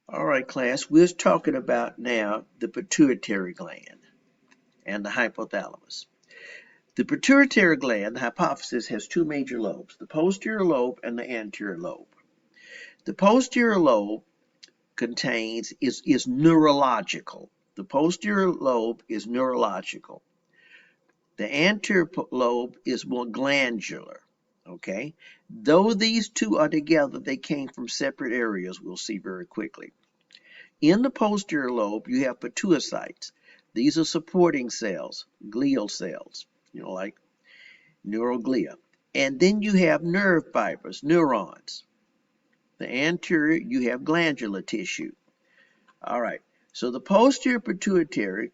All right, class, we're talking about now the pituitary gland and the hypothalamus. The pituitary gland, the hypophysis, has two major lobes, the posterior lobe and the anterior lobe. The posterior lobe is neurological. The posterior lobe is neurological. The anterior lobe is more glandular. Okay? Though these two are together, they came from separate areas, we'll see very quickly. In the posterior lobe, you have pituocytes. These are supporting cells, glial cells, like neuroglia. And then you have nerve fibers, neurons. The anterior, you have glandular tissue. All right, so the posterior pituitary,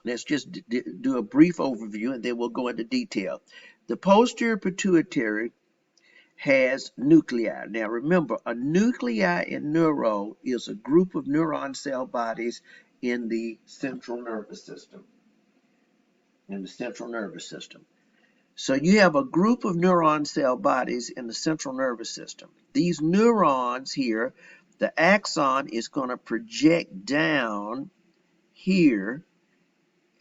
let's just do a brief overview and then we'll go into detail. The posterior pituitary has nuclei. Now remember, a nuclei in neuro is a group of neuron cell bodies in the central nervous system. So you have a group of neuron cell bodies in the central nervous system. These neurons here, the axon is going to project down here,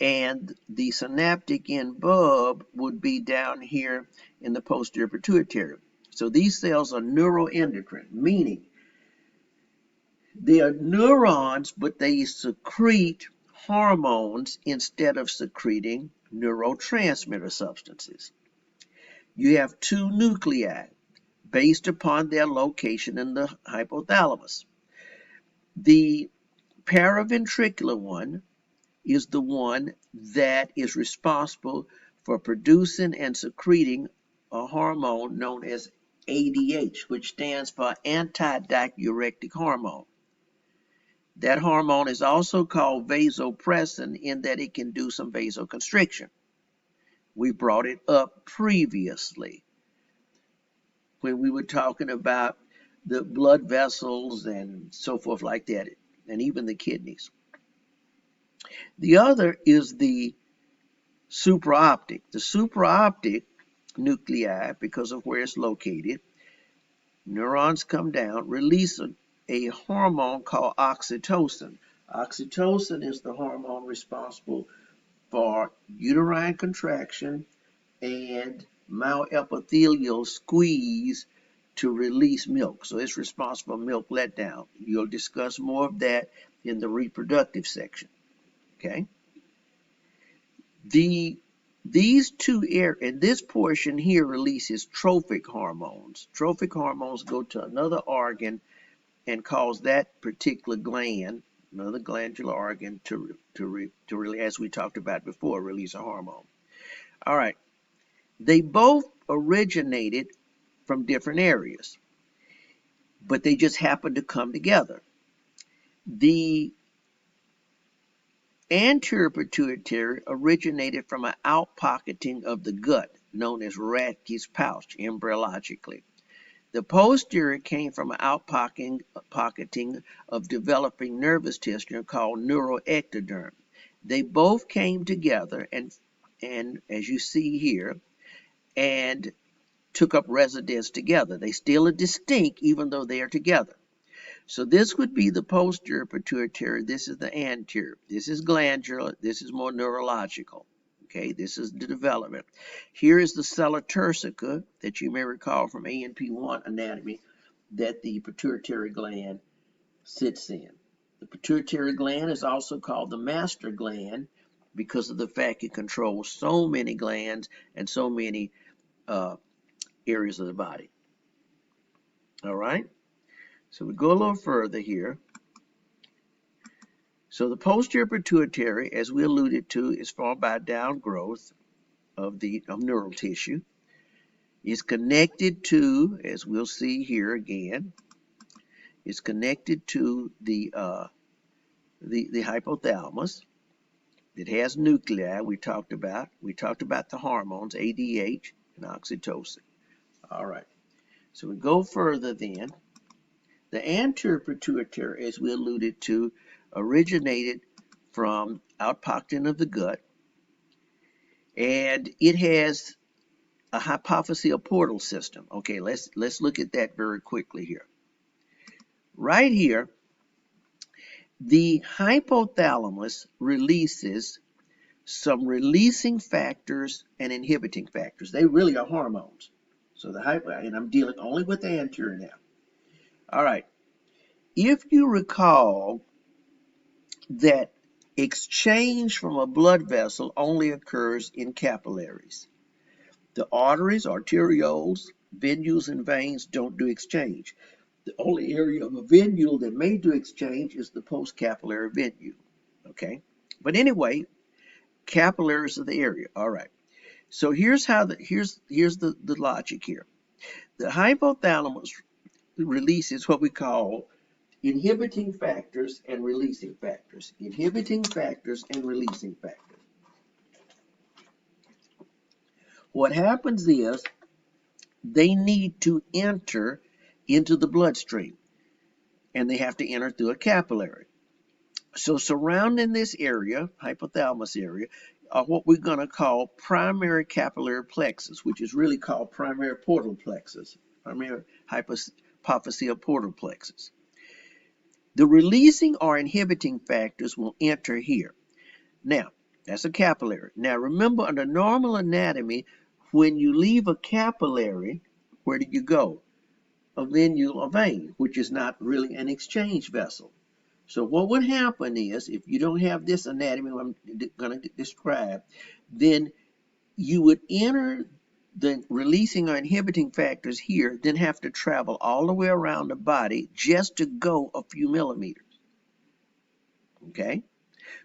and the synaptic end bulb would be down here in the posterior pituitary. So these cells are neuroendocrine, meaning they are neurons, but they secrete hormones instead of secreting neurotransmitter substances. You have two nuclei based upon their location in the hypothalamus. The paraventricular one is the one that is responsible for producing and secreting a hormone known as ADH, which stands for antidiuretic hormone. That hormone is also called vasopressin in that it can do some vasoconstriction. We brought it up previously when we were talking about the blood vessels and so forth like that, and even the kidneys. The other is the supraoptic. The supraoptic nuclei, because of where it's located, neurons come down, release a hormone called oxytocin. Oxytocin is the hormone responsible for uterine contraction and myoepithelial squeeze to release milk. So it's responsible for milk letdown. You'll discuss more of that in the reproductive section. Okay? These two and this portion here releases trophic hormones. Trophic hormones go to another organ and cause that particular gland, another glandular organ, to really, as we talked about before, release a hormone. All right. They both originated from different areas, but they just happened to come together. The anterior pituitary originated from an outpocketing of the gut known as Rathke's pouch embryologically. The posterior came from an outpocketing of developing nervous tissue called neuroectoderm. They both came together and as you see here, and took up residence together. They still are distinct even though they are together. So this would be the posterior pituitary. This is the anterior. This is glandular. This is more neurological. Okay, this is the development. Here is the sella turcica that you may recall from ANP1 anatomy that the pituitary gland sits in. The pituitary gland is also called the master gland because of the fact it controls so many glands and so many areas of the body. All right, so we go a little further here. So the posterior pituitary, as we alluded to, is formed by downgrowth of neural tissue. Is connected to, as we'll see here again, is connected to the hypothalamus. It has nuclei. We talked about the hormones ADH and oxytocin. All right. So we go further then. The anterior pituitary, as we alluded to, originated from outpocketing of the gut, and it has a hypophyseal portal system. Okay, let's look at that very quickly here. Right here, the hypothalamus releases some releasing factors and inhibiting factors. They really are hormones. So and I'm dealing only with the anterior now. All right. If you recall that exchange from a blood vessel only occurs in capillaries. The arteries, arterioles, venules, and veins don't do exchange. The only area of a venule that may do exchange is the postcapillary venule. Okay? But anyway, capillaries are the area. All right. So here's how here's the logic here. The hypothalamus releases what we call inhibiting factors and releasing factors. Inhibiting factors and releasing factors. What happens is they need to enter into the bloodstream, and they have to enter through a capillary. So surrounding this area, hypothalamus area, are what we're going to call primary capillary plexus, which is really called primary portal plexus, primary hypophyseal portal plexus. The releasing or inhibiting factors will enter here. Now, that's a capillary. Now, remember, under normal anatomy, when you leave a capillary, where do you go? A venule or vein, which is not really an exchange vessel. So what would happen is, if you don't have this anatomy I'm going to describe, then you would enter the releasing or inhibiting factors here, then have to travel all the way around the body just to go a few millimeters. Okay?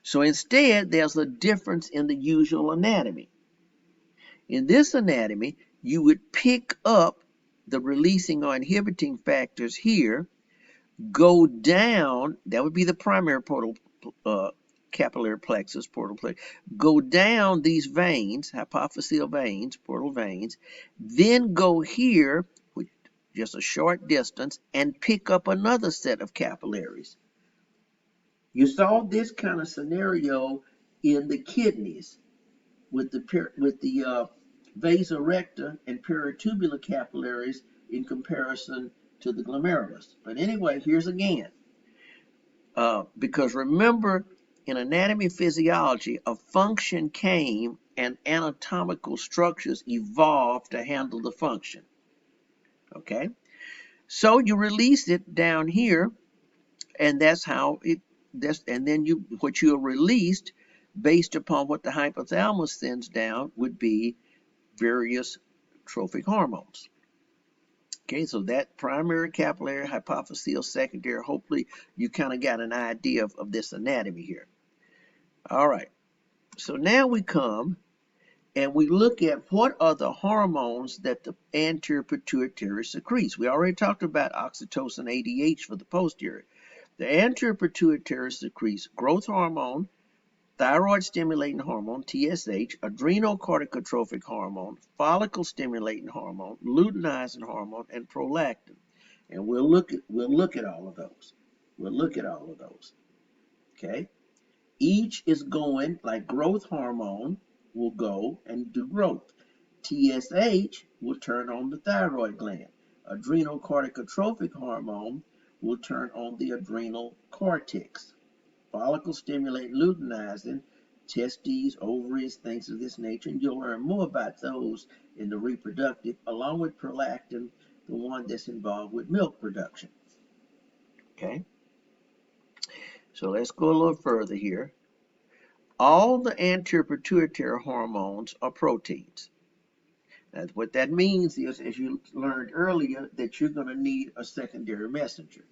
So instead, there's a difference in the usual anatomy. In this anatomy, you would pick up the releasing or inhibiting factors here, go down, that would be the primary portal capillary plexus, portal plexus, go down these veins, hypophyseal veins, portal veins, then go here, which just a short distance, and pick up another set of capillaries. You saw this kind of scenario in the kidneys with the vasa recta and peritubular capillaries in comparison to the glomerulus. But anyway, here's again. Because remember, in anatomy physiology, a function came and anatomical structures evolved to handle the function. Okay? So you release it down here, and that's how and then what you released based upon what the hypothalamus sends down would be various trophic hormones. Okay, so that primary, capillary, hypophyseal, secondary, hopefully you kind of got an idea of this anatomy here. All right, so now we come and we look at what are the hormones that the anterior pituitary secretes. We already talked about oxytocin ADH for the posterior. The anterior pituitary secretes growth hormone, thyroid stimulating hormone, TSH, adrenocorticotropic hormone, follicle stimulating hormone, luteinizing hormone, and prolactin. And we'll look at all of those. We'll look at all of those. Okay? Each is going, like growth hormone will go and do growth. TSH will turn on the thyroid gland. Adrenocorticotropic hormone will turn on the adrenal cortex. Follicle stimulating luteinizing, testes, ovaries, things of this nature, and you'll learn more about those in the reproductive, along with prolactin, the one that's involved with milk production. Okay, so let's go a little further here. All the anterior pituitary hormones are proteins. Now, what that means is, as you learned earlier, that you're going to need a secondary messenger.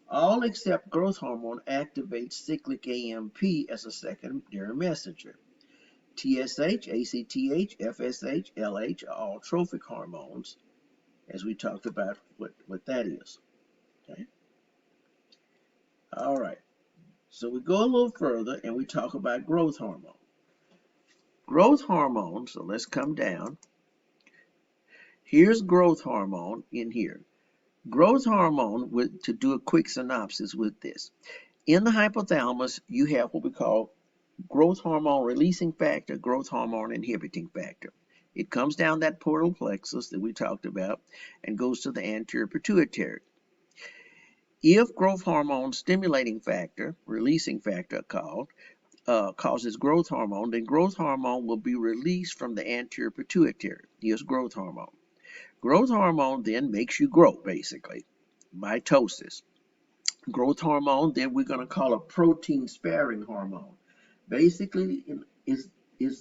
All except growth hormone activates cyclic AMP as a secondary messenger. TSH, ACTH, FSH, LH are all trophic hormones, as we talked about what that is. Okay. All right. So we go a little further and we talk about growth hormone. Growth hormone, so let's come down. Here's growth hormone in here. Growth hormone, to do a quick synopsis with this. In the hypothalamus, you have what we call growth hormone releasing factor, growth hormone inhibiting factor. It comes down that portal plexus that we talked about and goes to the anterior pituitary. If growth hormone stimulating factor, releasing factor causes growth hormone, then growth hormone will be released from the anterior pituitary. Here's growth hormone. Growth hormone then makes you grow, basically, mitosis. Growth hormone, then we're going to call a protein sparing hormone. Basically, is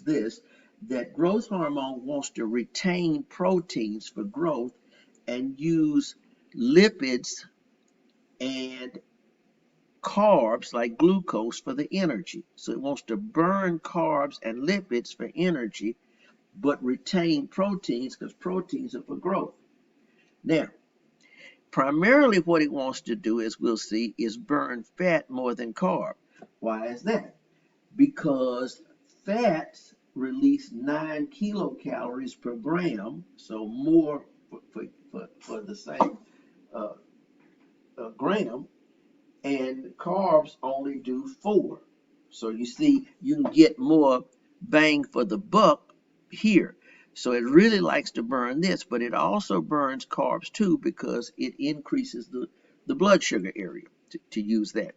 this, that growth hormone wants to retain proteins for growth and use lipids and carbs like glucose for the energy. So it wants to burn carbs and lipids for energy, but retain proteins because proteins are for growth. Now, primarily what it wants to do, as we'll see, is burn fat more than carb. Why is that? Because fats release 9 kilocalories per gram, so more for the same gram, and carbs only do 4. So you see, you can get more bang for the buck here. So it really likes to burn this, but it also burns carbs too because it increases the blood sugar area to use that.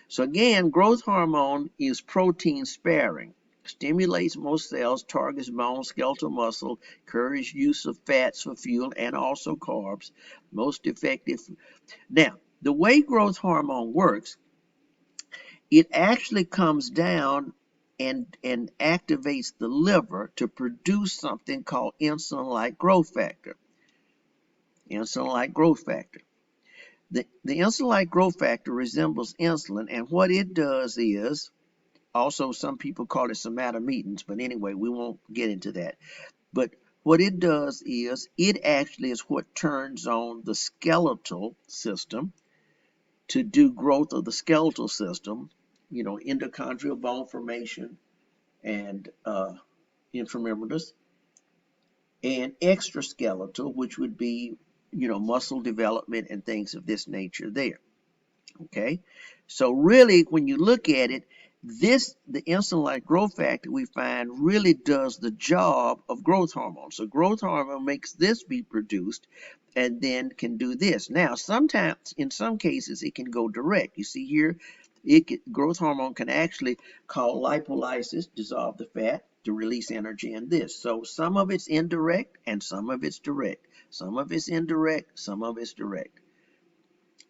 So again, growth hormone is protein sparing, stimulates most cells, targets bone, skeletal muscle, encourages use of fats for fuel and also carbs, most effective. Now, the way growth hormone works, it actually comes down and activates the liver to produce something called insulin-like growth factor. Insulin-like growth factor. The insulin-like growth factor resembles insulin, and what it does is, also some people call it somatometins, but anyway, we won't get into that. But what it does is, it actually is what turns on the skeletal system to do growth of the skeletal system, endochondral bone formation and intramedullary, and extraskeletal, which would be, muscle development and things of this nature there. Okay, so really, when you look at it, the insulin-like growth factor we find really does the job of growth hormone. So growth hormone makes this be produced and then can do this. Now, sometimes, in some cases, it can go direct. You see here, growth hormone can actually cause lipolysis, dissolve the fat to release energy in this. So some of it's indirect and some of it's direct. Some of it's indirect, some of it's direct.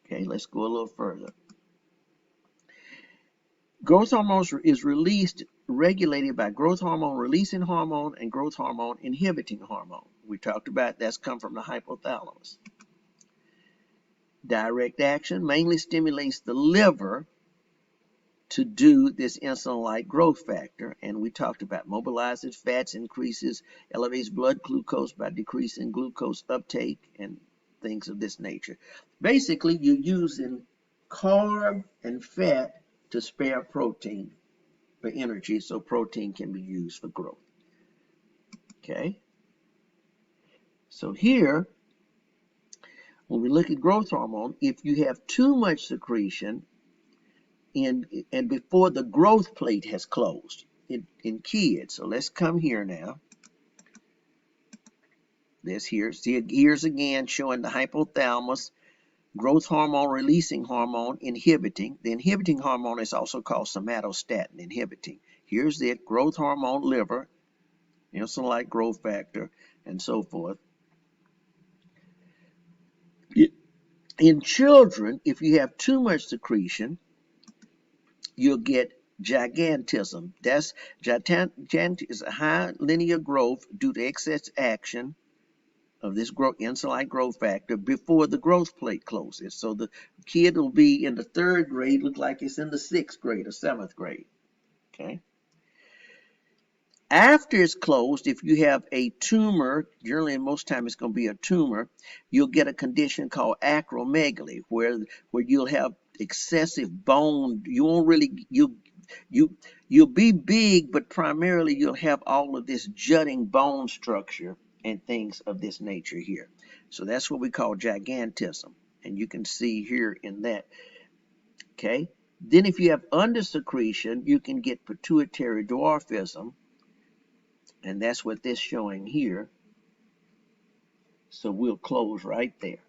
Okay, let's go a little further. Growth hormone is regulated by growth hormone releasing hormone and growth hormone inhibiting hormone. We talked about that's come from the hypothalamus. Direct action mainly stimulates the liver to do this insulin-like growth factor, and we talked about mobilizes fats, increases, elevates blood glucose by decreasing glucose uptake and things of this nature. Basically, you're using carb and fat to spare protein for energy, so protein can be used for growth. Okay, so here, when we look at growth hormone, if you have too much secretion and before the growth plate has closed in kids, so let's come here now. This here, see, here's again showing the hypothalamus, growth hormone releasing hormone inhibiting. The inhibiting hormone is also called somatostatin inhibiting. Here's the growth hormone liver, insulin-like growth factor, and so forth. In children, if you have too much secretion, you'll get gigantism. That's gigantism is a high linear growth due to excess action of this insulin-like growth factor before the growth plate closes. So the kid will be in the 3rd grade, look like it's in the 6th grade or 7th grade. Okay. After it's closed, if you have a tumor, generally most time it's going to be a tumor, you'll get a condition called acromegaly, where you'll have excessive bone. You won't really you'll be big, but primarily you'll have all of this jutting bone structure and things of this nature here. So that's what we call gigantism, and you can see here in that. Okay. Then if you have undersecretion, you can get pituitary dwarfism. And that's what this is showing here. So we'll close right there.